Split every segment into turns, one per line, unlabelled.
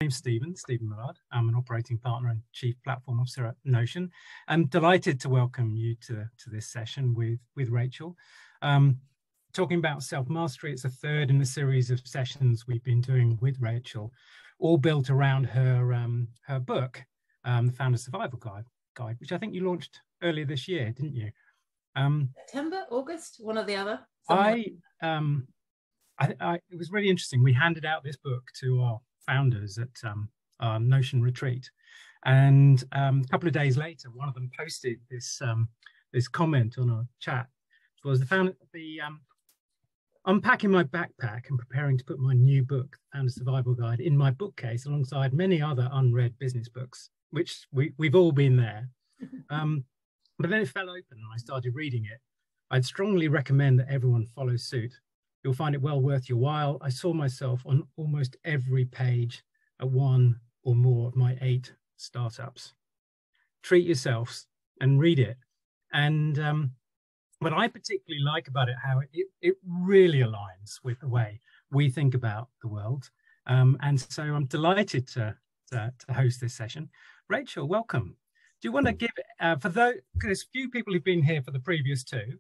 name's Stephen Millard. I'm an operating partner and chief platform officer at Notion. I'm delighted to welcome you to this session with Rachel. Talking about self-mastery, it's the third in the series of sessions we've been doing with Rachel, all built around her book, the Founder Survival Guide, which I think you launched earlier this year, didn't you?
September, August, one or the other.
It was really interesting. We handed out this book to our founders at our Notion retreat, and a couple of days later, one of them posted this comment on our chat. It was unpacking my backpack and preparing to put my new book, Founder Survival Guide, in my bookcase alongside many other unread business books, which we've all been there. But then it fell open and I started reading it. I'd strongly recommend that everyone follow suit. You'll find it well worth your while. I saw myself on almost every page at one or more of my 8 startups. Treat yourselves and read it. And what I particularly like about it, how it really aligns with the way we think about the world. And so I'm delighted to host this session. Rachel, welcome. Do you want to give, for those, because few people who've been here for the previous 2,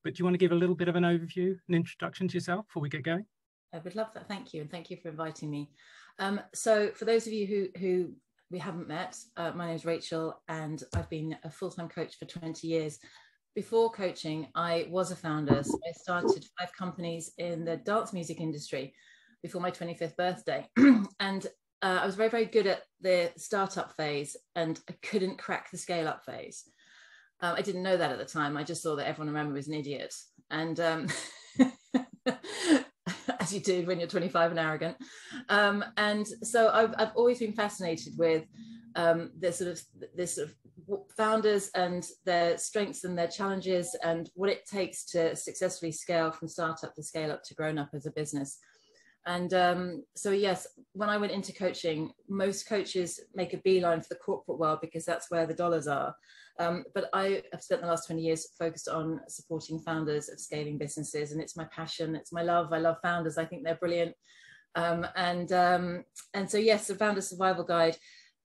but do you want to give a little bit of an overview, an introduction to yourself before we get going?
I would love that. Thank you. And thank you for inviting me. So for those of you who we haven't met, my name is Rachel and I've been a full-time coach for 20 years. Before coaching, I was a founder. So I started 5 companies in the dance music industry before my 25th birthday. And I was very, very good at the startup phase and I couldn't crack the scale up phase. I didn't know that at the time. I just thought that everyone around me was an idiot. And as you do when you're 25 and arrogant. And so I've always been fascinated with this sort of founders and their strengths and their challenges and what it takes to successfully scale from startup to scale up to grown up as a business. And so, yes, when I went into coaching, most coaches make a beeline for the corporate world because that's where the dollars are. But I have spent the last 20 years focused on supporting founders of scaling businesses. And it's my passion. It's my love. I love founders. I think they're brilliant. And so, yes, the Founder Survival Guide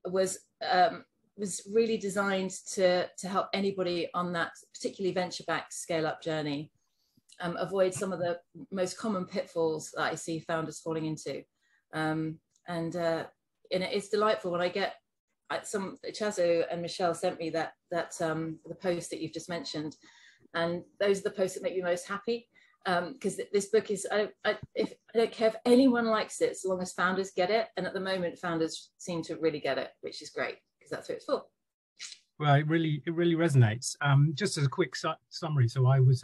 was really designed to help anybody on that particularly venture-backed scale-up journey avoid some of the most common pitfalls that I see founders falling into. And it's delightful when I get Chazo and Michelle sent me the post that you've just mentioned, and those are the posts that make me most happy because this book is I don't care if anyone likes it so long as founders get it, and at the moment founders seem to really get it, which is great because that's what it's for.
Well, it really resonates. Just as a quick summary, so I was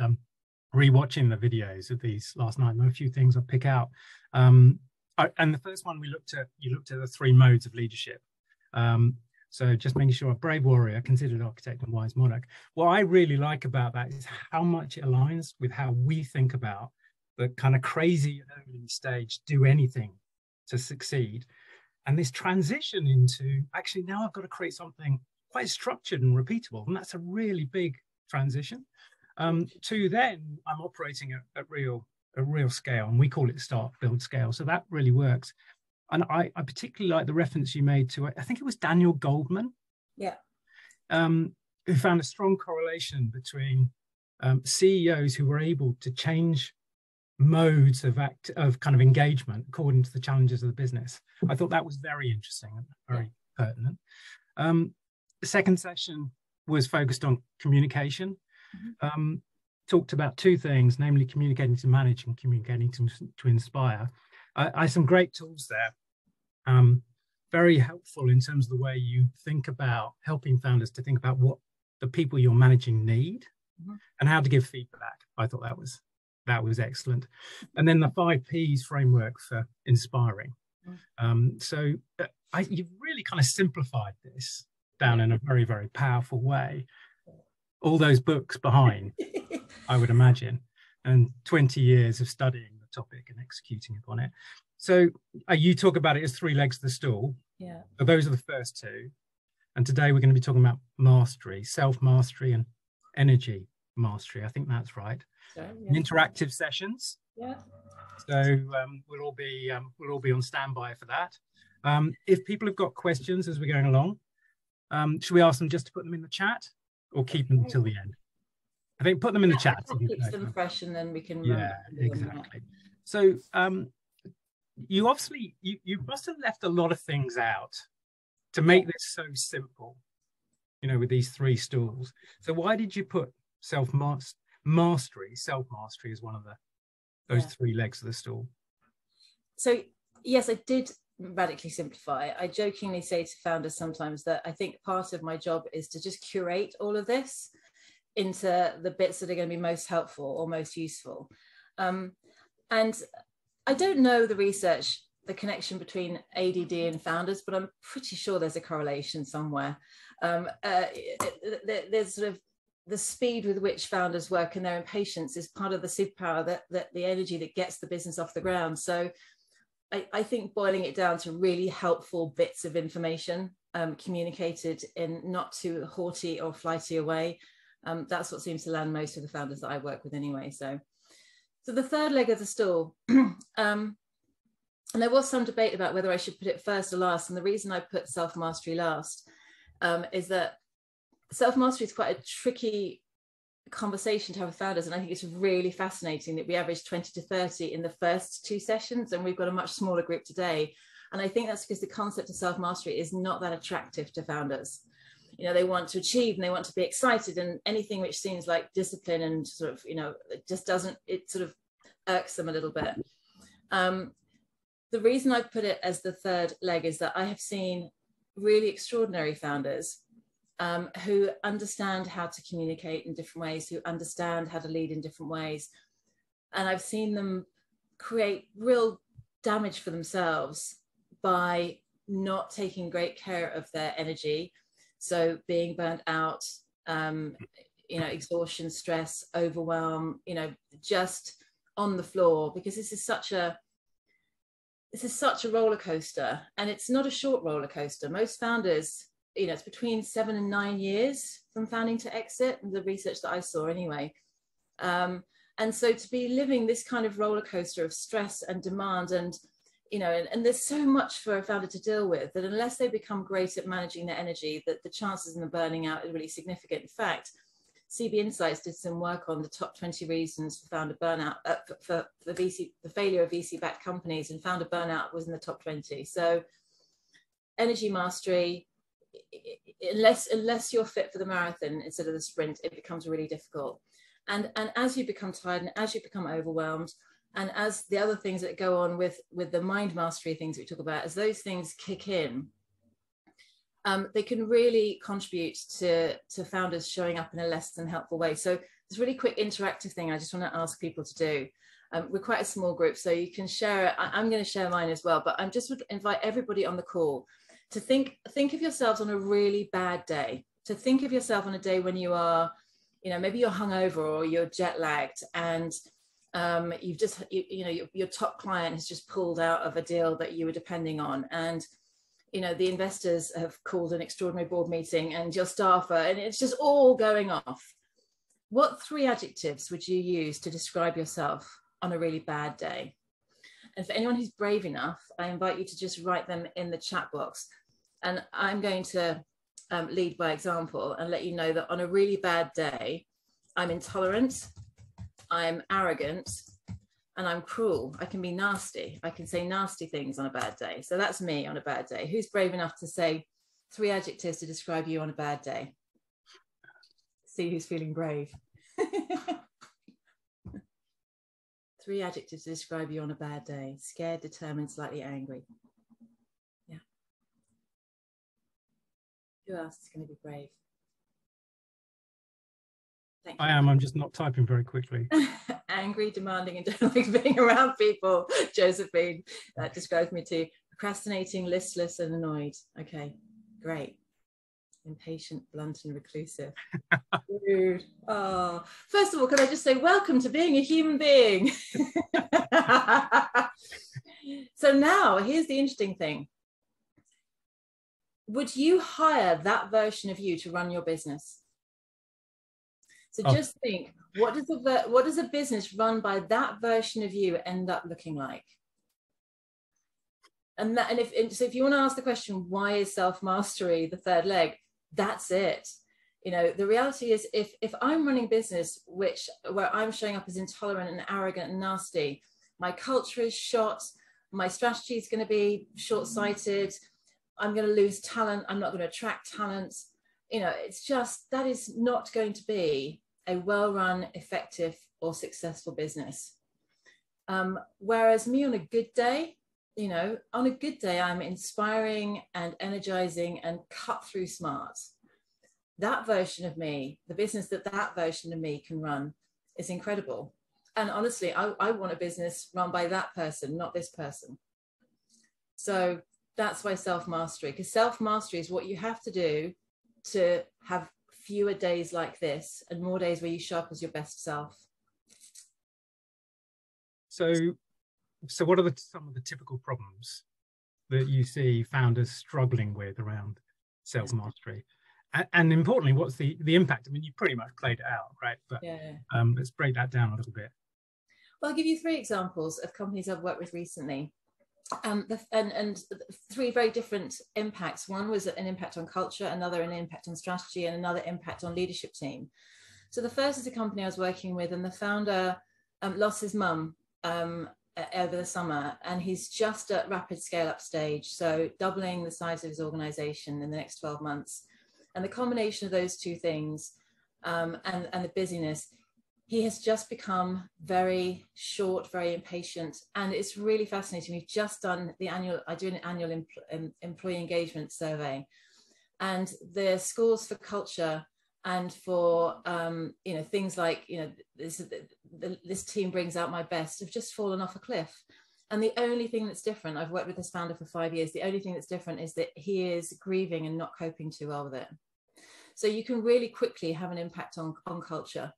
rewatching the videos of these last night. There are a few things I pick out, and the first one you looked at the 3 modes of leadership. So just making sure a brave warrior, considered architect and wise monarch. What I really like about that is how much it aligns with how we think about the kind of crazy early stage, do anything to succeed. And this transition into actually now I've got to create something quite structured and repeatable. And that's a really big transition. To then I'm operating at a real scale, and we call it start, build, scale. So that really works. And I particularly like the reference you made to, I think it was Daniel Goldman, who found a strong correlation between CEOs who were able to change modes of kind of engagement according to the challenges of the business. I thought that was very interesting and very pertinent. The second session was focused on communication. Talked about 2 things, namely communicating to manage and communicating to inspire. I some great tools there, very helpful in terms of the way you think about helping founders to think about what the people you're managing need and how to give feedback. I thought that was excellent. And then the 5 Ps framework for inspiring. So you've really kind of simplified this down in a very, very powerful way. All those books behind, I would imagine, and 20 years of studying the topic and executing upon it. So you talk about it as 3 legs of the stool.
Yeah.
So those are the first 2. And today we're going to be talking about mastery, self-mastery and energy mastery. I think that's right.
Sorry, yeah.
Interactive sessions.
Yeah.
So we'll all be on standby for that. If people have got questions as we're going along, should we ask them just to put them in the chat or keep them till the end? I think put them in the chat.
That keeps them fresh, and then we can
yeah, exactly. So you obviously you must have left a lot of things out to make this so simple, you know, with these 3 stools. So why did you put self-mastery as one of those 3 legs of the stool?
So yes, I did radically simplify. I jokingly say to founders sometimes that I think part of my job is to just curate all of this into the bits that are going to be most helpful or most useful. And I don't know the research, the connection between ADD and founders, but I'm pretty sure there's a correlation somewhere. There's sort of the speed with which founders work and their impatience is part of the superpower, that the energy that gets the business off the ground. So I think boiling it down to really helpful bits of information communicated in not too haughty or flighty a way, that's what seems to land most of the founders that I work with anyway. So the 3rd leg of the stool, and there was some debate about whether I should put it first or last. And the reason I put self-mastery last is that self-mastery is quite a tricky conversation to have with founders. And I think it's really fascinating that we average 20 to 30 in the first 2 sessions, and we've got a much smaller group today. And I think that's because the concept of self-mastery is not that attractive to founders. You know, they want to achieve and they want to be excited, and anything which seems like discipline and sort of, you know, it just doesn't, it sort of irks them a little bit. The reason I put it as the 3rd leg is that I have seen really extraordinary founders who understand how to communicate in different ways, who understand how to lead in different ways. And I've seen them create real damage for themselves by not taking great care of their energy. So being burnt out, you know, exhaustion, stress, overwhelm, you know, just on the floor, because this is such a roller coaster, and it's not a short roller coaster. Most founders, you know, it's between 7 and 9 years from founding to exit, the research that I saw anyway. And so to be living this kind of roller coaster of stress and demand, and you know, and there's so much for a founder to deal with, that unless they become great at managing their energy, that the chances of them burning out are really significant. In fact, CB Insights did some work on the top 20 reasons for founder burnout, for the failure of VC-backed companies, and founder burnout was in the top 20. So energy mastery, unless you're fit for the marathon instead of the sprint, it becomes really difficult. And as you become tired, and as you become overwhelmed, and as the other things that go on with the mind mastery things we talk about, as those things kick in, they can really contribute to founders showing up in a less than helpful way. So this really quick interactive thing I just want to ask people to do. We're quite a small group, so you can share it. I'm going to share mine as well, but I just would invite everybody on the call to think of yourselves on a really bad day, to think of yourself on a day when you are, you know, maybe you're hungover or you're jet lagged, and you've just, you know, your top client has just pulled out of a deal that you were depending on, and you know, the investors have called an extraordinary board meeting, and your staff are, and it's just all going off. What 3 adjectives would you use to describe yourself on a really bad day? And for anyone who's brave enough, I invite you to just write them in the chat box. And I'm going to lead by example and let you know that on a really bad day, I'm intolerant, I'm arrogant, and I'm cruel. I can be nasty. I can say nasty things on a bad day. So that's me on a bad day. Who's brave enough to say 3 adjectives to describe you on a bad day? See who's feeling brave. 3 adjectives to describe you on a bad day: scared, determined, slightly angry. Yeah. Who else is going to be brave? Thank you.
I am. I'm just not typing very quickly.
Angry, demanding, and don't like being around people. Josephine, that describes me too. Procrastinating, listless, and annoyed. Okay, great. Impatient, blunt, and reclusive. Rude. Oh, first of all, can I just say welcome to being a human being? So now here's the interesting thing. Would you hire that version of you to run your business? So just think, what does a business run by that version of you end up looking like? And if you want to ask the question, why is self-mastery the third leg? That's it. You know, the reality is, if I'm running a business where I'm showing up as intolerant and arrogant and nasty, my culture is shot, my strategy is going to be short-sighted, I'm going to lose talent, I'm not going to attract talent. You know, it's just, that is not going to be a well-run, effective, or successful business. Whereas me on a good day, you know, on a good day, I'm inspiring and energizing and cut through smart. That version of me, the business that version of me can run, is incredible. And honestly, I want a business run by that person, not this person. So that's why self-mastery, because self-mastery is what you have to do to have fewer days like this and more days where you show up as your best self.
So what are some of the typical problems that you see founders struggling with around self-mastery? And importantly, what's the impact? I mean, you pretty much played it out, right? But let's break that down a little bit.
Well, I'll give you 3 examples of companies I've worked with recently. And 3 very different impacts. One was an impact on culture, another an impact on strategy, and another impact on leadership team. So the first is a company I was working with, and the founder lost his mum over the summer, and he's just at rapid scale up stage, so doubling the size of his organization in the next 12 months. And the combination of those 2 things and the busyness, he has just become very short, very impatient. And it's really fascinating. We've just done I do an annual employee engagement survey, and the scores for culture and for, you know, things like, you know, this team brings out my best have just fallen off a cliff. And the only thing that's different, I've worked with this founder for 5 years, the only thing that's different is that he is grieving and not coping too well with it. So you can really quickly have an impact on culture.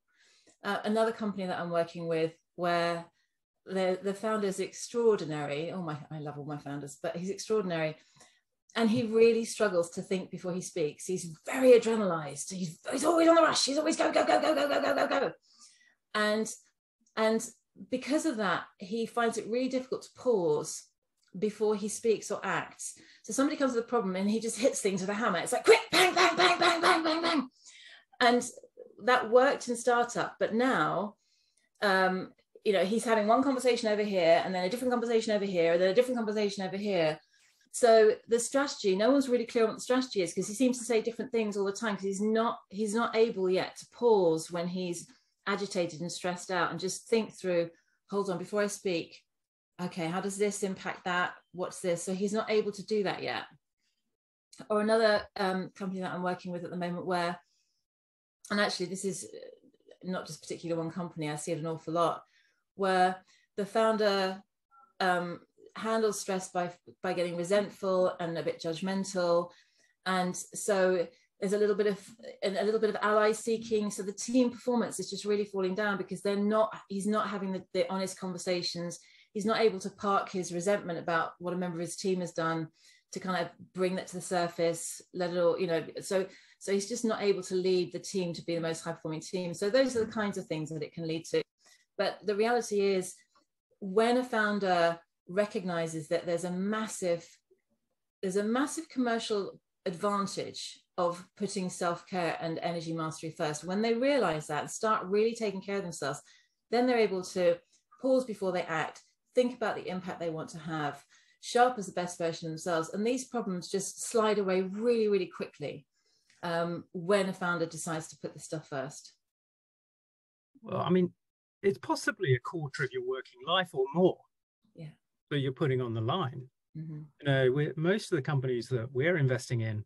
Another company that I'm working with, where the founder is extraordinary. I love all my founders, but he's extraordinary. And he really struggles to think before he speaks. He's very adrenalized. He's always on the rush. He's always go, go, go, go, go, go, go, go, go. And because of that, he finds it really difficult to pause before he speaks or acts. So somebody comes with a problem and he just hits things with a hammer. It's like quick, bang, bang, bang, bang, bang, bang, bang. And that worked in startup, but now, you know, he's having one conversation over here, and then a different conversation over here, and then a different conversation over here. So the strategy, no one's really clear on what the strategy is, because he seems to say different things all the time, because he's not able yet to pause when he's agitated and stressed out and just think through, hold on, before I speak, okay, how does this impact that? What's this? So he's not able to do that yet. Or another company that I'm working with at the moment where, and actually this is not just particular one company, I see it an awful lot, where the founder handles stress by getting resentful and a bit judgmental. And so there's a little bit of ally seeking. So the team performance is just really falling down because he's not having the honest conversations. He's not able to park his resentment about what a member of his team has done to kind of bring that to the surface, let it all, you know, so he's just not able to lead the team to be the most high performing team. So those are the kinds of things that it can lead to. But the reality is, when a founder recognizes that there's a massive commercial advantage of putting self-care and energy mastery first, when they realize that and start really taking care of themselves, then they're able to pause before they act, think about the impact they want to have, show up as the best version of themselves. And these problems just slide away really, really quickly when a founder decides to put this stuff first.
Well, I mean, it's possibly a quarter of your working life or more that you're putting on the line. Mm-hmm. You know, most of the companies that we're investing in,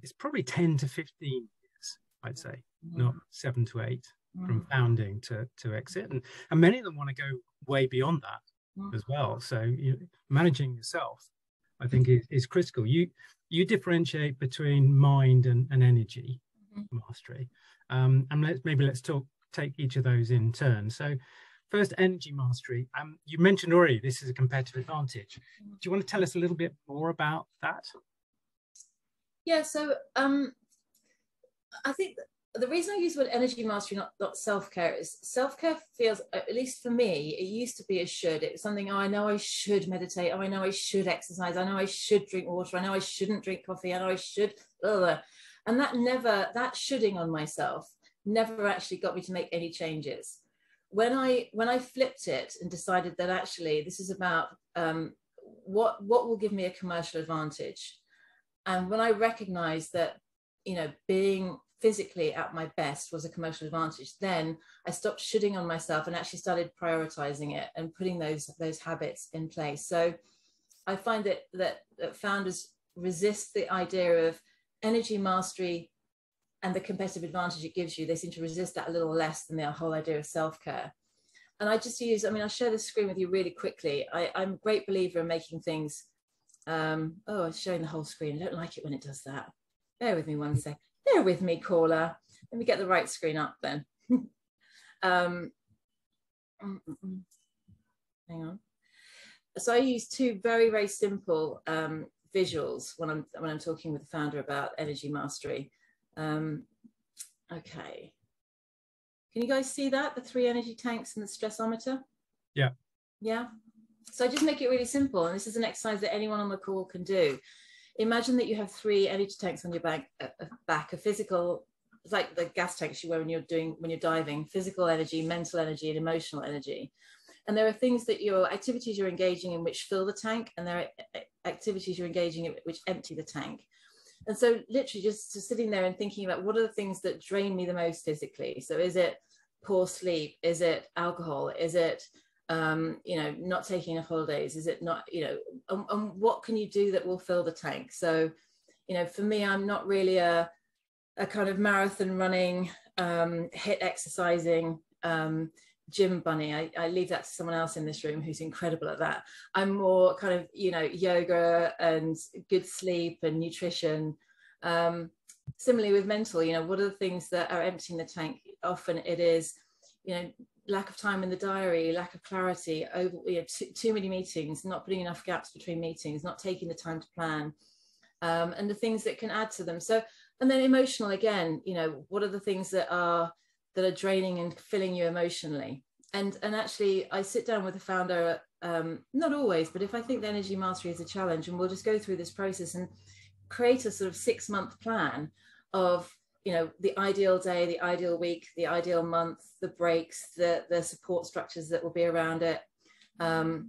it's probably 10 to 15 years, I'd say, not 7 to 8 from founding to exit. And many of them want to go way beyond that as well. So managing yourself, I think, is critical. You differentiate between mind and energy mastery. And let's take each of those in turn. So first, energy mastery. You mentioned already this is a competitive advantage. Do you want to tell us a little bit more about that?
Yeah, so I think the reason I use the word energy mastery, not self-care, is self-care feels, at least for me, it used to be a should. It was something, oh, I know I should meditate. Oh, I know I should exercise. I know I should drink water. I know I shouldn't drink coffee. I know I should. Ugh. And that shoulding on myself never actually got me to make any changes. When I flipped it and decided that actually this is about what will give me a commercial advantage. And when I recognized that, you know, being physically at my best was a commercial advantage, then I stopped shitting on myself and actually started prioritizing it and putting those habits in place. So I find that founders resist the idea of energy mastery and the competitive advantage it gives you. They seem to resist that a little less than the whole idea of self-care. And I just use, I mean, I'll share the screen with you really quickly. I'm a great believer in making things, oh, it's showing the whole screen. I don't like it when it does that. Bear with me one sec. Bear with me, caller. Let me get the right screen up then. Hang on. So I use two very, very simple visuals when I'm talking with the founder about energy mastery. Okay. Can you guys see that? The 3 energy tanks and the stressometer?
Yeah.
Yeah. So I just make it really simple. And this is an exercise that anyone on the call can do. Imagine that you have 3 energy tanks on your back, a physical, it's like the gas tanks you wear when you're diving, physical energy, mental energy, and emotional energy. And there are things that activities you're engaging in which fill the tank, and there are activities you're engaging in which empty the tank. And so literally just sitting there and thinking about what are the things that drain me the most physically. So is it poor sleep? Is it alcohol? Is it, not taking enough holidays? Is it not, and what can you do that will fill the tank? So, for me, I'm not really a kind of marathon running, HIIT exercising, gym bunny. I leave that to someone else in this room who's incredible at that. I'm more kind of, yoga and good sleep and nutrition. Similarly with mental, what are the things that are emptying the tank? Often it is, lack of time in the diary, lack of clarity, too many meetings, not putting enough gaps between meetings, not taking the time to plan, and the things that can add to them. So, and then emotional again, what are the things that are draining and filling you emotionally? And actually, I sit down with the founder, not always, but if I think the energy mastery is a challenge, and we'll just go through this process and create a sort of 6-month plan of, the ideal day, the ideal week, the ideal month, the breaks, the support structures that will be around it. So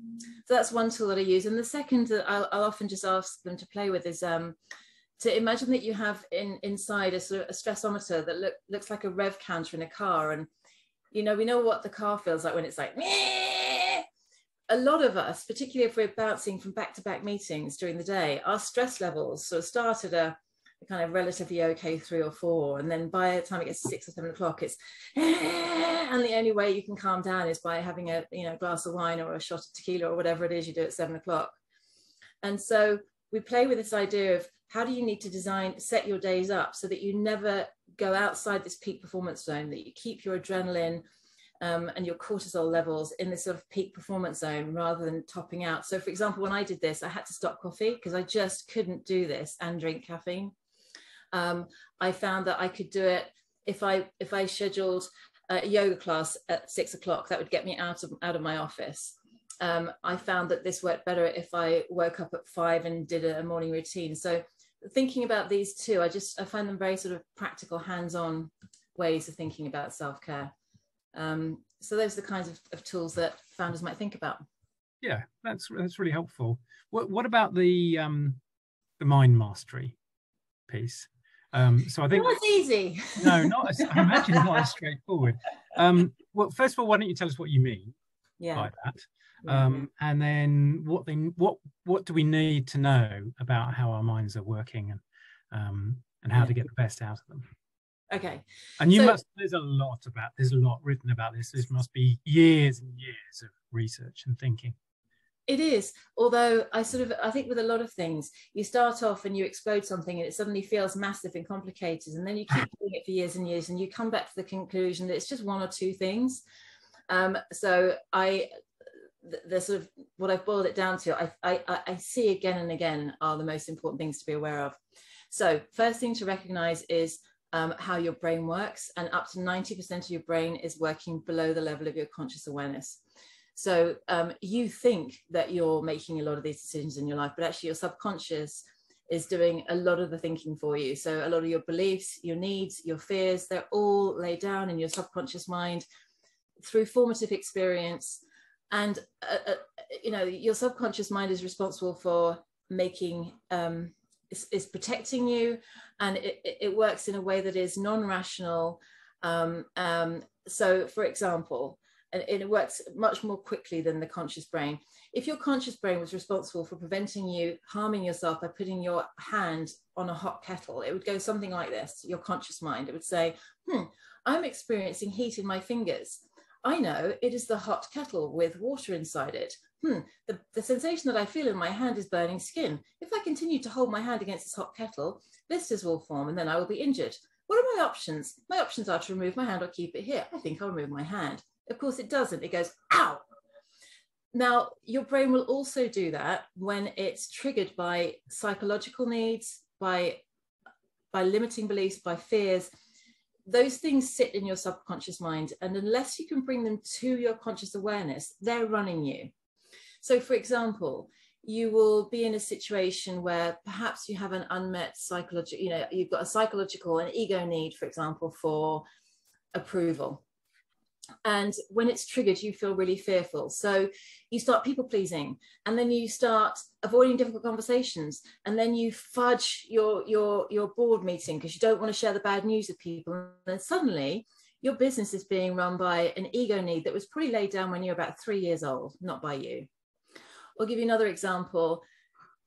that's one tool that I use. And the second that I'll often just ask them to play with is to imagine that you have inside a sort of a stressometer that looks like a rev counter in a car. And, we know what the car feels like when it's like, meh! A lot of us, particularly if we're bouncing from back-to-back meetings during the day, our stress levels sort of start at a kind of relatively okay 3 or 4. And then by the time it gets to 6 or 7 o'clock, it's, and the only way you can calm down is by having a glass of wine or a shot of tequila or whatever it is you do at 7 o'clock. And so we play with this idea of how do you need to set your days up so that you never go outside this peak performance zone, that you keep your adrenaline and your cortisol levels in this sort of peak performance zone rather than topping out. So for example, when I did this, I had to stop coffee because I just couldn't do this and drink caffeine. I found that I could do it if I scheduled a yoga class at 6 o'clock, that would get me out of my office. I found that this worked better if I woke up at 5 and did a morning routine. So thinking about these two, I find them very sort of practical, hands-on ways of thinking about self-care. So those are the kinds of tools that founders might think about.
Yeah, that's really helpful. What about the mind mastery piece? So I think
that's easy.
No, not as, I imagine not as straightforward. Well, first of all, why don't you tell us what you mean by that? And then what do we need to know about how our minds are working and how to get the best out of them?
Okay.
And there's a lot written about this. This must be years and years of research and thinking.
It is, although I think with a lot of things, you start off and you explode something and it suddenly feels massive and complicated, and then you keep doing it for years and years and you come back to the conclusion that it's just 1 or 2 things. So the sort of what I've boiled it down to, I see again and again are the most important things to be aware of. So first thing to recognize is how your brain works, and up to 90% of your brain is working below the level of your conscious awareness. So you think that you're making a lot of these decisions in your life, but actually your subconscious is doing a lot of the thinking for you. So a lot of your beliefs, your needs, your fears, they're all laid down in your subconscious mind through formative experience. And you know, your subconscious mind is responsible for making is protecting you, and it works in a way that is non-rational. So for example, and it works much more quickly than the conscious brain. If your conscious brain was responsible for preventing you harming yourself by putting your hand on a hot kettle, it would go something like this. Your conscious mind, it would say, I'm experiencing heat in my fingers. I know it is the hot kettle with water inside it. The sensation that I feel in my hand is burning skin. If I continue to hold my hand against this hot kettle, blisters will form and then I will be injured. What are my options? My options are to remove my hand or keep it here. I think I'll remove my hand. Of course it doesn't. It goes, ow. Now, your brain will also do that when it's triggered by psychological needs, by limiting beliefs, by fears. Those things sit in your subconscious mind, and unless you can bring them to your conscious awareness, they're running you. So for example, you will be in a situation where perhaps you have an unmet psychological, you know, you've got a psychological and ego need, for example, for approval. And when it's triggered, you feel really fearful. So you start people pleasing, and then you start avoiding difficult conversations, and then you fudge your board meeting because you don't want to share the bad news with people. And then suddenly your business is being run by an ego need that was probably laid down when you were about 3 years old, not by you. I'll give you another example.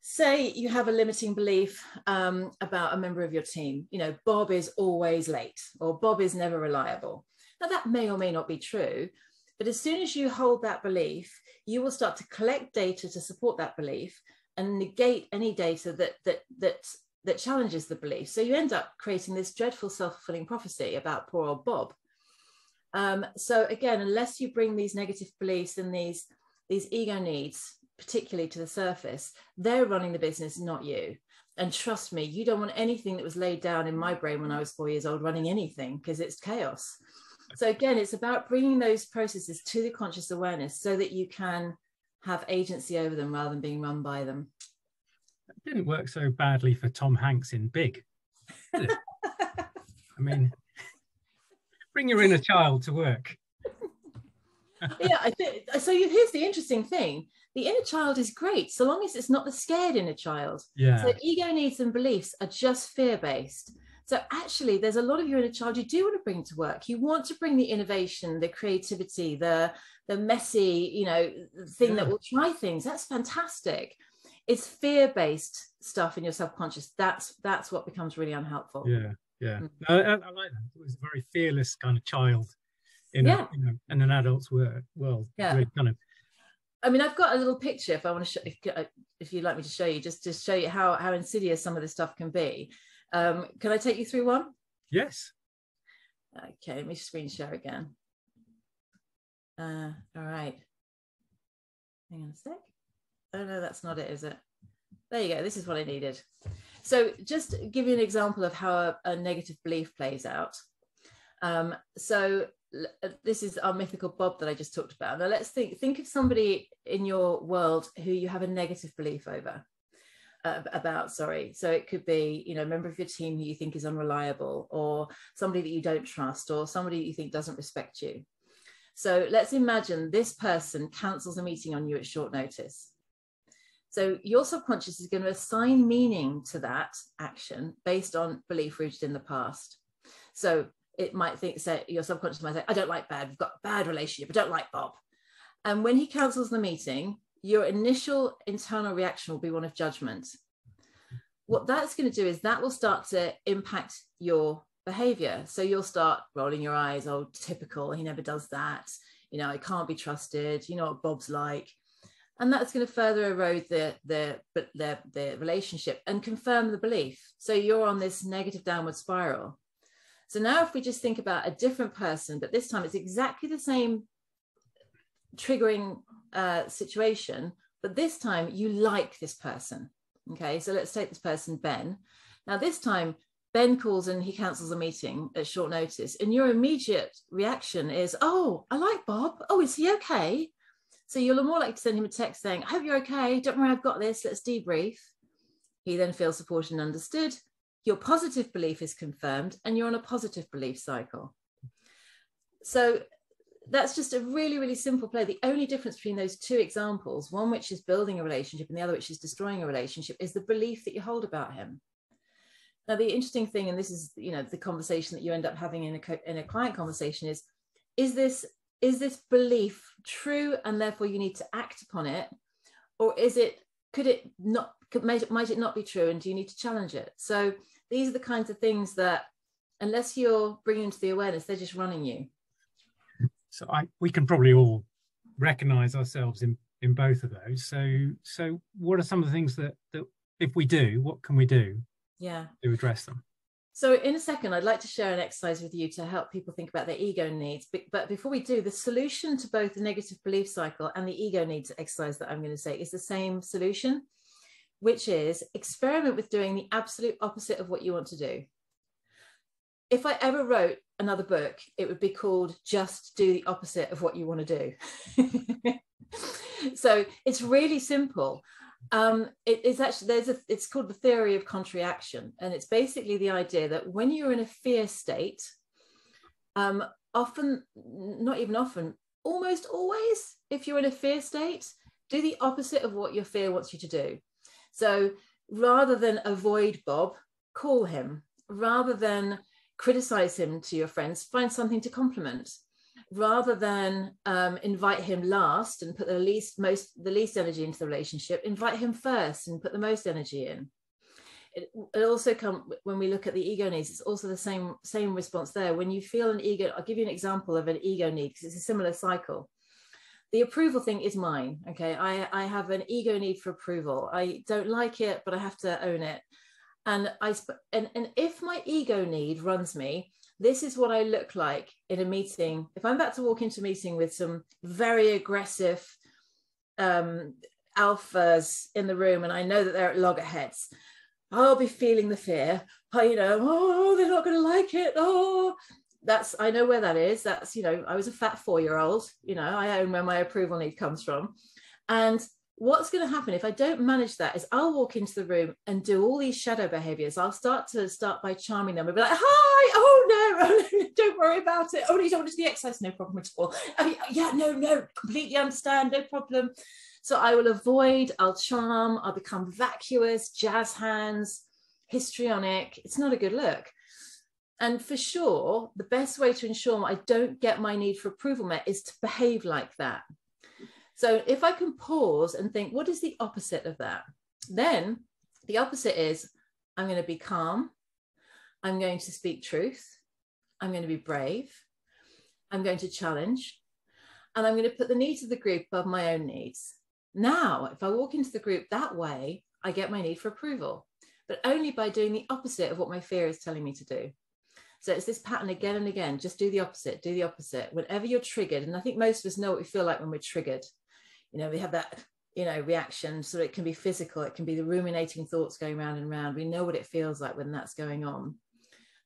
Say you have a limiting belief about a member of your team. You know, Bob is always late, or Bob is never reliable. Now that may or may not be true, but as soon as you hold that belief, you will start to collect data to support that belief and negate any data that challenges the belief. So you end up creating this dreadful self-fulfilling prophecy about poor old Bob. So again, unless you bring these negative beliefs and these ego needs, particularly to the surface, they're running the business, not you. And trust me, you don't want anything that was laid down in my brain when I was 4 years old running anything, because it's chaos. So again, it's about bringing those processes to the conscious awareness so that you can have agency over them rather than being run by them.
It didn't work so badly for Tom Hanks in Big, did it? I mean, bring your inner child to work.
Yeah, I think so. Here's the interesting thing. The inner child is great so long as it's not the scared inner child.
Yeah.
So ego needs and beliefs are just fear-based. So actually, there's a lot of your inner child you do want to bring to work. You want to bring the innovation, the creativity, the messy, you know, thing that will try things. That's fantastic. It's fear-based stuff in your subconscious. That's what becomes really unhelpful.
Yeah, yeah. I like that. It was a very fearless kind of child in an adult's world.
Yeah.
Really kind of.
I mean, I've got a little picture if I want to show, if you'd like me to show you, just to show you how insidious some of this stuff can be. Can I take you through one?
Yes.
Okay, let me screen share again. All right. Hang on a sec. Oh no, that's not it, is it? There you go. This is what I needed. So just give you an example of how a negative belief plays out. So this is our mythical Bob that I just talked about. Now let's think of somebody in your world who you have a negative belief over. So it could be, you know, a member of your team who you think is unreliable, or somebody that you don't trust, or somebody you think doesn't respect you. So let's imagine this person cancels a meeting on you at short notice. So your subconscious is going to assign meaning to that action based on belief rooted in the past. So it might say your subconscious might say, I don't like Bad, we've got a bad relationship, I don't like Bob. And when he cancels the meeting, your initial internal reaction will be one of judgment. What that's going to do is that will start to impact your behavior. So you'll start rolling your eyes, oh, typical, he never does that. You know, I can't be trusted. You know what Bob's like. And that's going to further erode the relationship and confirm the belief. So you're on this negative downward spiral. So now if we just think about a different person, but this time it's exactly the same triggering situation, but this time you like this person. Okay, so let's take this person, Ben. Now this time Ben calls and he cancels a meeting at short notice, and your immediate reaction is, oh, I like Bob. Oh, is he okay? So you're more likely to send him a text saying, I hope you're okay. Don't worry, I've got this. Let's debrief. He then feels supported and understood. Your positive belief is confirmed, and you're on a positive belief cycle. So that's just a really, really simple play. The only difference between those two examples, one which is building a relationship and the other which is destroying a relationship, is the belief that you hold about him. Now, the interesting thing, and this is, the conversation that you end up having in a client conversation is this belief true, and therefore you need to act upon it, or might it not be true, and do you need to challenge it? So these are the kinds of things that, unless you're bringing into the awareness, they're just running you.
So we can probably all recognize ourselves in both of those. So what are some of the things that if we do, what can we do to address them?
So in a second, I'd like to share an exercise with you to help people think about their ego needs. But before we do, the solution to both the negative belief cycle and the ego needs exercise that I'm going to say is the same solution, which is experiment with doing the absolute opposite of what you want to do. If I ever wrote another book, it would be called Just Do the Opposite of What You Want to Do. So it's really simple. It's actually, it's called the theory of contrary action. And it's basically the idea that when you're in a fear state, often, not even often, almost always, if you're in a fear state, do the opposite of what your fear wants you to do. So rather than avoid Bob, call him. Rather than criticize him to your friends, find something to compliment. Rather than invite him last and put the least energy into the relationship, invite him first and put the most energy in. It also comes when we look at the ego needs. It's also the same response there. When you feel an ego, I'll give you an example of an ego need because it's a similar cycle. The approval thing is mine. Okay, I have an ego need for approval. I don't like it, but I have to own it. And if my ego need runs me, this is what I look like in a meeting. If I'm about to walk into a meeting with some very aggressive alphas in the room, and I know that they're at loggerheads, I'll be feeling the fear. Oh, they're not going to like it. Oh, I know where that is. That's, I was a fat 4-year-old. I own where my approval need comes from. And what's going to happen if I don't manage that is I'll walk into the room and do all these shadow behaviors. I'll start by charming them and be like, hi, oh no, don't worry about it. Oh, you don't want to do the exercise? No problem at all. Oh, yeah, no, completely understand, no problem. So I will avoid, I'll charm, I'll become vacuous, jazz hands, histrionic. It's not a good look. And for sure, the best way to ensure I don't get my need for approval met is to behave like that. So if I can pause and think, what is the opposite of that? Then the opposite is I'm going to be calm. I'm going to speak truth. I'm going to be brave. I'm going to challenge. And I'm going to put the needs of the group above my own needs. Now, if I walk into the group that way, I get my need for approval, but only by doing the opposite of what my fear is telling me to do. So it's this pattern again and again. Just do the opposite, do the opposite. Whenever you're triggered, and I think most of us know what we feel like when we're triggered. We have that, reaction. So it can be physical. It can be the ruminating thoughts going round and round. We know what it feels like when that's going on.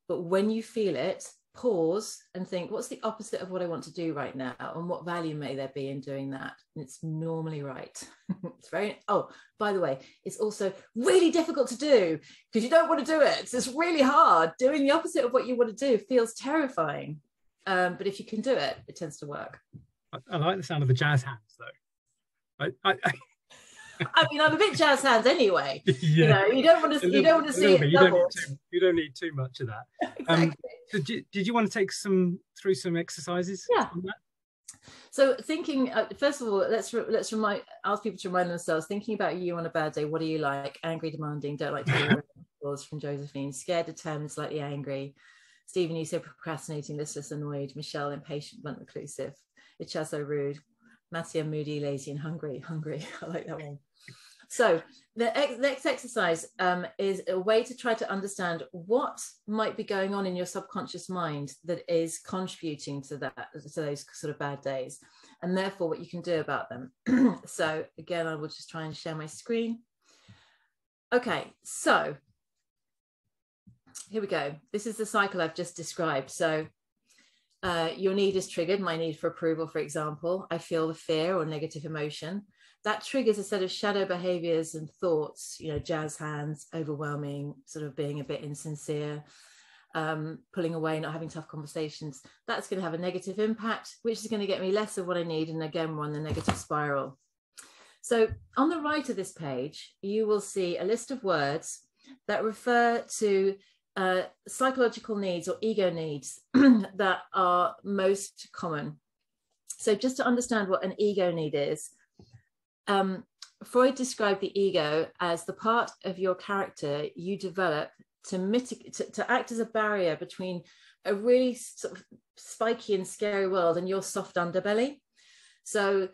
But when you feel it, pause and think, what's the opposite of what I want to do right now? And what value may there be in doing that? And it's normally right. It's by the way, it's also really difficult to do because you don't want to do it. So it's really hard. Doing the opposite of what you want to do feels terrifying. But if you can do it, it tends to work.
I like the sound of the jazz hands though.
I'm a bit jazz hands anyway.
Yeah.
You don't want to see it doubled.
You don't need too much of that.
Exactly.
So did you want to take through some exercises?
Yeah. So thinking, first of all, let's ask people to remind themselves, thinking about you on a bad day. What are you like? Angry, demanding, don't like to do applause from Josephine. Scared, determined, slightly angry. Stephen, you said procrastinating, listless, annoyed. Michelle, impatient, blunt, reclusive. Ichazo, rude. Mattia, moody, lazy, and hungry. I like that one. So the next exercise is a way to try to understand what might be going on in your subconscious mind that is contributing to those sort of bad days, and therefore what you can do about them. So again, I will just try and share my screen. Okay, so here we go. This is the cycle I've just described. So your need is triggered, my need for approval, for example. I feel the fear or negative emotion. That triggers a set of shadow behaviors and thoughts, you know, jazz hands, overwhelming, sort of being a bit insincere, pulling away, not having tough conversations. That's going to have a negative impact, which is going to get me less of what I need. And again, we're on the negative spiral. So on the right of this page, you will see a list of words that refer to psychological needs or ego needs that are most common. So just to understand what an ego need is, Freud described the ego as the part of your character you develop to mitigate, to act as a barrier between a really sort of spiky and scary world and your soft underbelly. So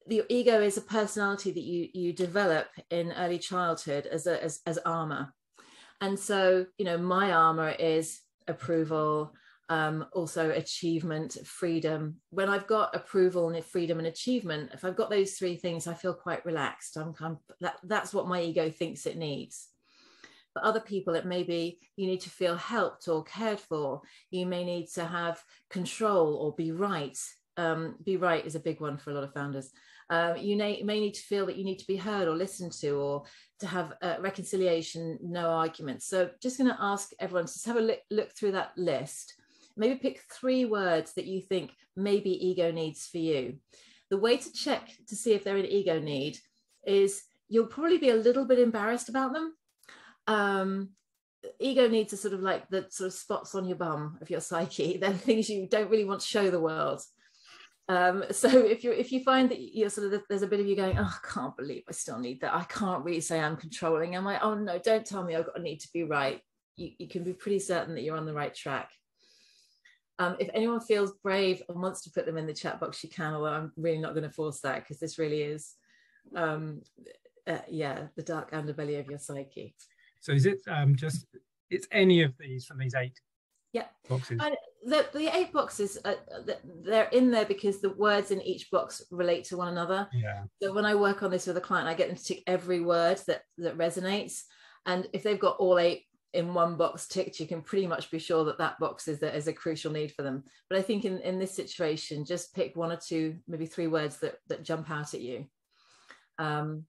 the ego is a personality that you develop in early childhood as armor. And so, you know, my armor is approval, also achievement, freedom. When I've got approval and freedom and achievement, if I've got those three things, I feel quite relaxed. That's what my ego thinks it needs. For other people, it may be you need to feel helped or cared for. You may need to have control or be right. Be right is a big one for a lot of founders. You may need to feel that you need to be heard or listened to, or to have reconciliation, no arguments. So just going to ask everyone to just have a look through that list. Maybe pick 3 words that you think maybe ego needs for you. The way to check to see if they're an ego need is you'll probably be a little bit embarrassed about them. Ego needs are sort of like the sort of spots on your bum of your psyche. They're things you don't really want to show the world. So if you find that you're sort of, there's a bit of you going, oh, I can't believe I still need that. I can't really say I'm controlling. I'm like, oh no, don't tell me I've got a need to be right. You can be pretty certain that you're on the right track. If anyone feels brave and wants to put them in the chat box, you can, although I'm really not going to force that, because this really is, the dark underbelly of your psyche.
So is it it's any of these from these 8 boxes?
The 8 boxes, they're in there because the words in each box relate to one another.
Yeah.
So when I work on this with a client, I get them to tick every word that resonates. And if they've got all 8 in one box ticked, you can pretty much be sure that box is a crucial need for them. But I think in this situation, just pick 1 or 2, maybe 3 words that jump out at you. And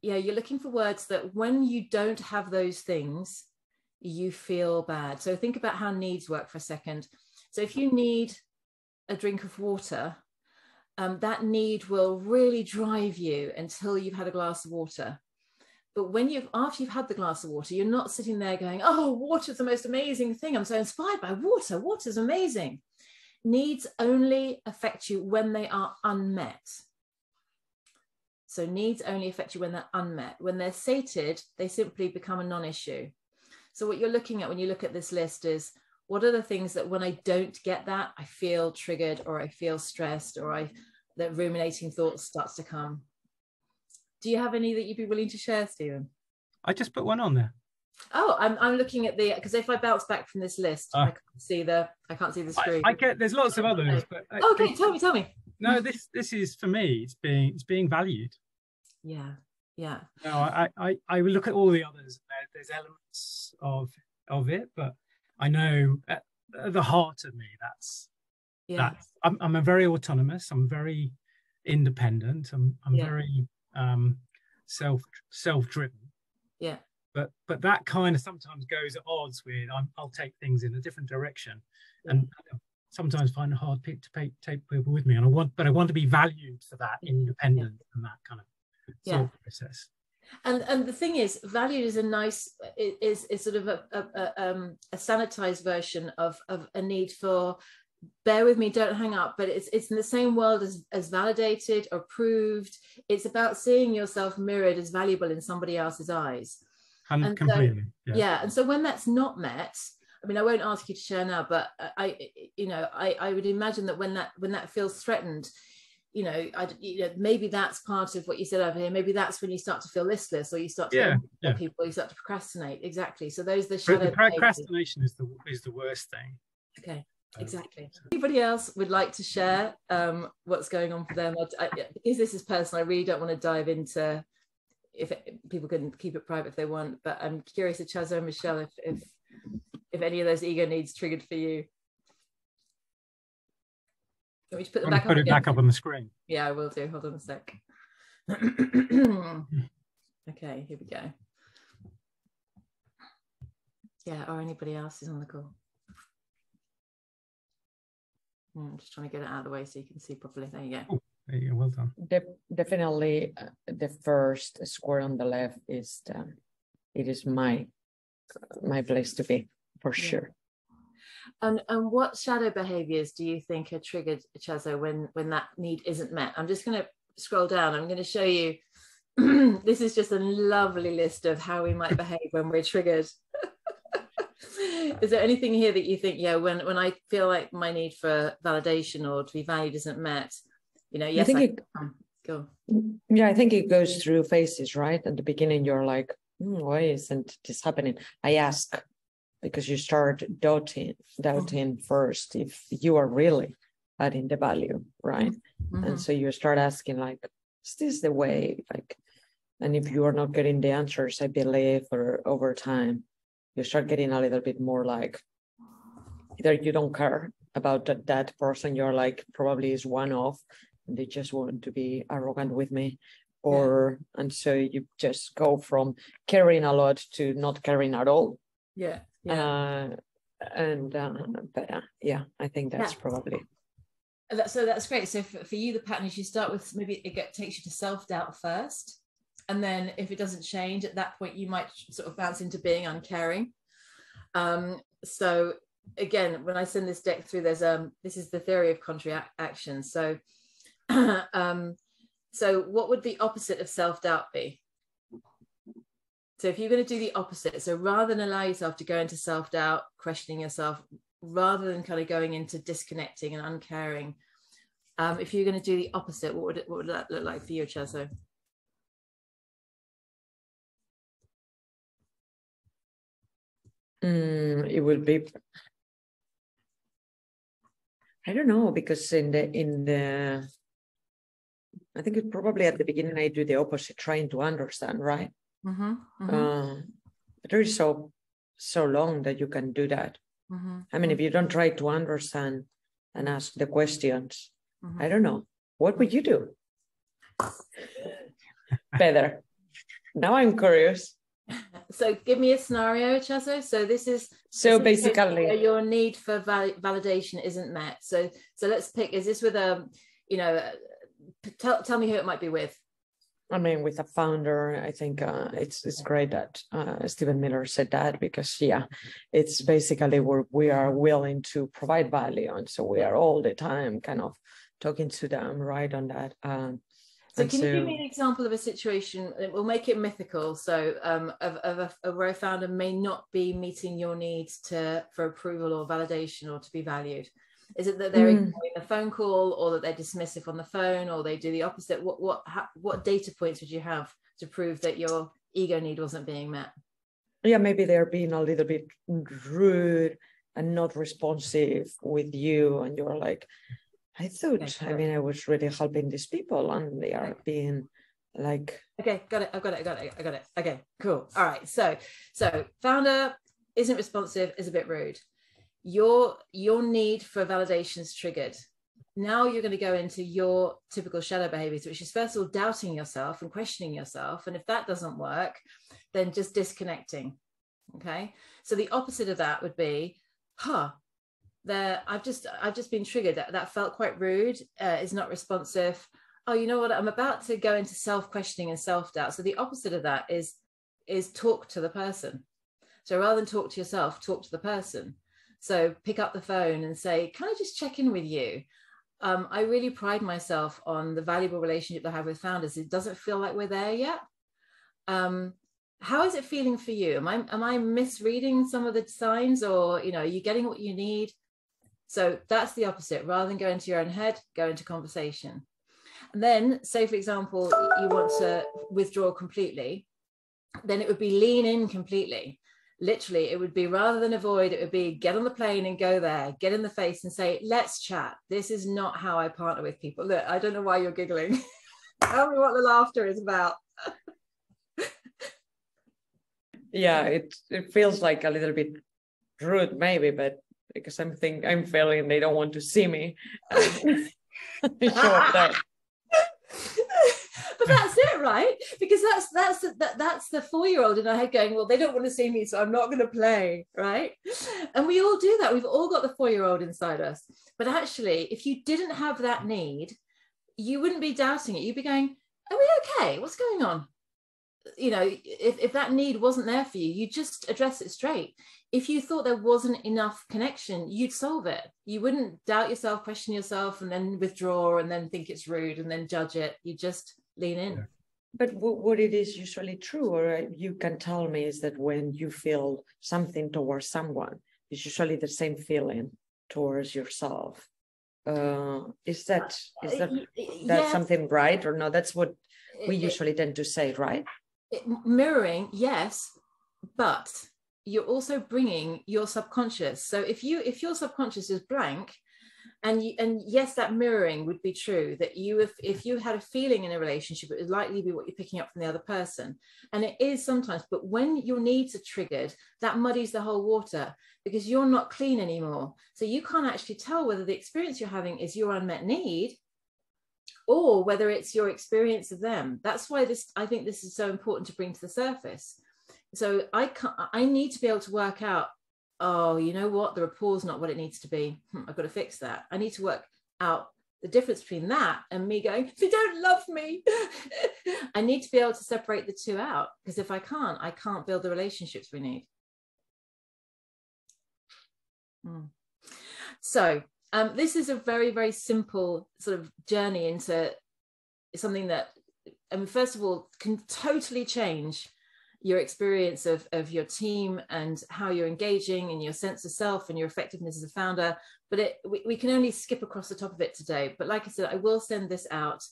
yeah, you're looking for words that when you don't have those things, you feel bad. So think about how needs work for a second. So if you need a drink of water, that need will really drive you until you've had a glass of water. But after you've had the glass of water, you're not sitting there going, oh, water's the most amazing thing. I'm so inspired by water. Water's amazing. Needs only affect you when they are unmet. So needs only affect you when they're unmet. When they're sated, they simply become a non-issue. So what you're looking at when you look at this list is, what are the things that when I don't get that, I feel triggered, or I feel stressed, or that ruminating thoughts starts to come. Do you have any that you'd be willing to share, Stephen?
I just put one on there.
Oh, I'm looking at because if I bounce back from this list, I can't see the screen.
I get there's lots of others, but
okay, tell me.
No, this is for me. It's being valued.
Yeah.
No, I will look at all the others. There's elements of it, but I know at the heart of me, that's I'm a very autonomous. I'm very independent. I'm very self-driven.
Yeah.
But that kind of sometimes goes at odds with I'll take things in a different direction, and sometimes find it hard to take people with me. And I want to be valued for that independence and that kind of thought process.
And the thing is, valued is is sort of a sanitized version of a need for, bear with me, don't hang up, but it's in the same world as validated or approved. It's about seeing yourself mirrored as valuable in somebody else's eyes.
And completely.
So, and so when that's not met, I mean, I won't ask you to share now, but I would imagine that when that feels threatened, maybe that's part of what you said over here. Maybe that's when you start to feel listless, or you start to people, you start to procrastinate. Exactly. So those are the shadow.
Procrastination is the worst thing.
Okay. Exactly. Anybody else would like to share what's going on for them? Because this is personal, I really don't want to dive into if people can keep it private if they want, but I'm curious to Chazo and Michelle if any of those ego needs triggered for you. Can we just put them back up
Put it
again?
back up on the screen.
Yeah, I will do. Hold on a sec. Okay, here we go. Yeah, or anybody else is on the call. I'm just trying to get it out of the way so you can see properly. There you go.
Oh, there you go. Well done.
Definitely, the first square on the left is it is my place to be, for sure.
And what shadow behaviors do you think are triggered, Chazo, when that need isn't met? I'm just going to scroll down. I'm going to show you. This is just a lovely list of how we might behave when we're triggered. Is there anything here that you think, yeah, when I feel like my need for validation or to be valued isn't met, you know, yes, go.
Yeah, I think it goes through phases, right? At the beginning, you're like, why isn't this happening? I ask, because you start doubting first if you are really adding the value, right? Mm-hmm. And so you start asking, like, is this the way? Like, and if you are not getting the answers, I believe, or over time, you start getting a little bit more like, either you don't care about that person, you're like, probably is one off, and they just want to be arrogant with me, or and so you just go from caring a lot to not caring at all.
Yeah.
But yeah, I think that's probably.
So that's great. So for you, the pattern is you start with, maybe takes you to self-doubt first. And then if it doesn't change at that point, you might sort of bounce into being uncaring. So again, when I send this deck through, there's this is the theory of contrary action. So so what would the opposite of self-doubt be? So if you're going to do the opposite, so rather than allow yourself to go into self-doubt, questioning yourself, rather than kind of going into disconnecting and uncaring, if you're going to do the opposite, what would that look like for you, Chazo?
It will be, I don't know, because in the I think it probably at the beginning I do the opposite, trying to understand, right? Mm-hmm, mm-hmm. But there is so long that you can do that. Mm-hmm, I mean, if you don't try to understand and ask the questions, I don't know, what would you do? Better. Now I'm curious.
So give me a scenario, Chazo. So this is
basically
your need for validation isn't met. So let's pick, is this with a, you know, tell me who it might be with.
I mean, with a founder, I think it's great that Stephen Millard said that, because it's basically where we are willing to provide value, and so we are all the time kind of talking to them right on that.
So can you give me an example of a situation? We'll make it mythical. So of where a founder may not be meeting your needs for approval or validation or to be valued. Is it that they're ignoring the phone call, or that they're dismissive on the phone, or they do the opposite? What data points would you have to prove that your ego need wasn't being met?
Yeah, maybe they're being a little bit rude and not responsive with you, and you're like, I thought, I mean, I was really helping these people, and they are being like.
Okay, got it. I got it. Okay, cool. All right. So founder isn't responsive, is a bit rude. Your need for validation is triggered. Now you're going to go into your typical shadow behaviors, which is first of all doubting yourself and questioning yourself. And if that doesn't work, then just disconnecting. Okay. So the opposite of that would be, I've just been triggered. That felt quite rude. Is not responsive. Oh, you know what? I'm about to go into self-questioning and self-doubt. So the opposite of that is talk to the person. So rather than talk to yourself, talk to the person. So pick up the phone and say, can I just check in with you? I really pride myself on the valuable relationship I have with founders. It doesn't feel like we're there yet. How is it feeling for you? Am I misreading some of the signs, or, you know, are you getting what you need? So that's the opposite. Rather than go into your own head, go into conversation. And then, say, for example, you want to withdraw completely, then it would be lean in completely. Literally, it would be, rather than avoid, it would be get on the plane and go there, get in the face and say, let's chat. This is not how I partner with people. Look, I don't know why you're giggling. Tell me what the laughter is about.
Yeah, it feels like a little bit rude maybe, but because I'm feeling they don't want to see me show up there.
But that's it, right? Because that's the 4-year-old in our head going, well, they don't want to see me, so I'm not going to play, right? And we all do that. We've all got the 4-year-old inside us. But actually, if you didn't have that need, you wouldn't be doubting it. You'd be going, are we okay? What's going on? You know, if that need wasn't there for you, you just address it straight. If you thought there wasn't enough connection, you'd solve it. You wouldn't doubt yourself, question yourself, and then withdraw, and then think it's rude, and then judge it. You just lean in.
Yeah.
But what it is usually true, or you can tell me, is that when you feel something towards someone, it's usually the same feeling towards yourself. Is that
Yes.
something right or no? That's what we usually tend to say, right?
Mirroring, yes, but you're also bringing your subconscious. So if your subconscious is blank, and yes, that mirroring would be true, that if you had a feeling in a relationship, it would likely be what you're picking up from the other person. And it is sometimes, but when your needs are triggered, that muddies the whole water, because you're not clean anymore. So you can't actually tell whether the experience you're having is your unmet need, or whether it's your experience of them. That's why I think this is so important to bring to the surface. So I need to be able to work out, oh, you know what, the rapport's not what it needs to be. I've got to fix that. I need to work out the difference between that and me going, they don't love me. I need to be able to separate the two out, because if I can't build the relationships we need. So this is a very, very simple sort of journey into something that, first of all, can totally change your experience of your team and how you're engaging and your sense of self and your effectiveness as a founder. But we can only skip across the top of it today. But like I said, I will send this out.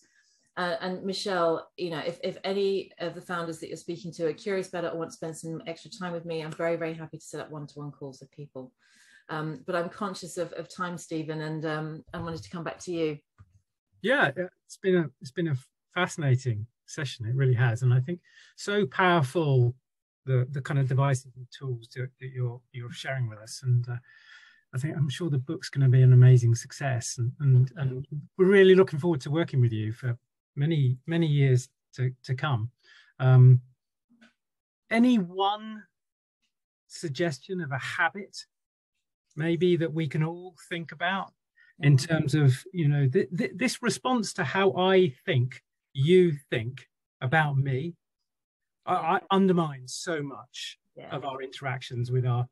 And Michelle, you know, if any of the founders that you're speaking to are curious about it or want to spend some extra time with me, I'm very, very happy to set up one-to-one calls with people. But I'm conscious of time, Stephen, and I wanted to come back to you.
Yeah, it's been a fascinating session. It really has, and I think so powerful, the kind of devices and tools that you're sharing with us. And I'm sure the book's going to be an amazing success, and we're really looking forward to working with you for many years to come. Any one suggestion of a habit maybe that we can all think about in terms of, you know, this response to how I think you think about me, I undermines so much of our interactions with our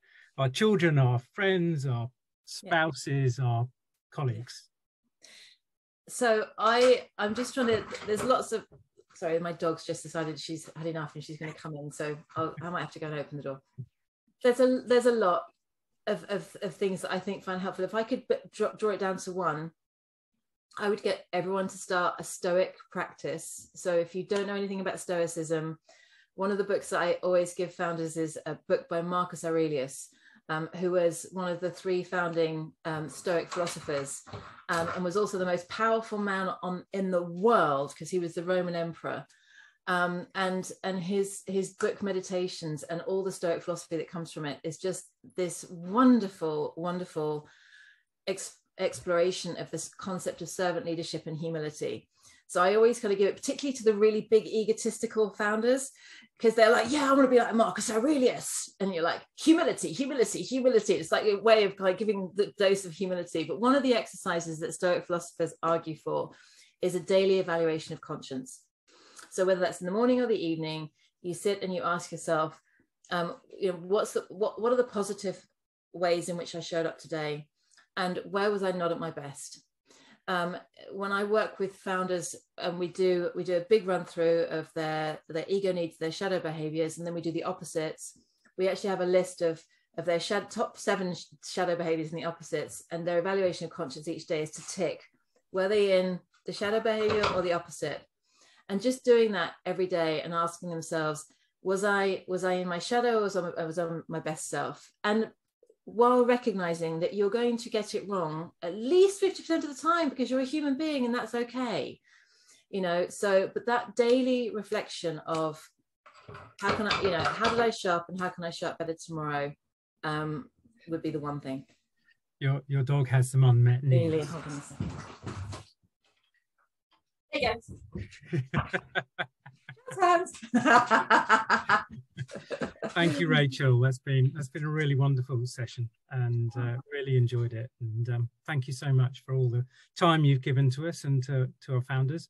children, our friends, our spouses, our colleagues.
So I'm just trying to, there's lots of, sorry, my dog's just decided she's had enough and she's going to come in, so I might have to go and open the door. There's a lot of things that I think find helpful. If I could draw it down to one, I would get everyone to start a Stoic practice. So if you don't know anything about Stoicism, one of the books that I always give founders is a book by Marcus Aurelius, who was one of the 3 founding Stoic philosophers, and was also the most powerful man in the world, because he was the Roman emperor. And his book Meditations and all the Stoic philosophy that comes from it is just this wonderful, wonderful exploration of this concept of servant leadership and humility. So I always kind of give it, particularly to the really big egotistical founders, because they're like, yeah, I want to be like Marcus Aurelius. And you're like, humility, humility, humility. It's like a way of like giving the dose of humility. But one of the exercises that Stoic philosophers argue for is a daily evaluation of conscience. So whether that's in the morning or the evening, you sit and you ask yourself, you know, what are the positive ways in which I showed up today? And where was I not at my best? When I work with founders, and we do a big run through of their ego needs, their shadow behaviors, and then we do the opposites. We actually have a list of their top 7 shadow behaviors and the opposites, and their evaluation of conscience each day is to tick, were they in the shadow behavior or the opposite? And just doing that every day and asking themselves, was I in my shadow, or was I on my best self? And while recognizing that you're going to get it wrong at least 50% of the time, because you're a human being and that's okay, you know. So, but that daily reflection of, how can I, how did I show up and how can I show up better tomorrow? Would be the one thing.
Your dog has some unmet needs.
Really, hold on a second. Hey guys.
Thank you, Rachel. That's been a really wonderful session, and really enjoyed it. And thank you so much for all the time you've given to us and to our founders.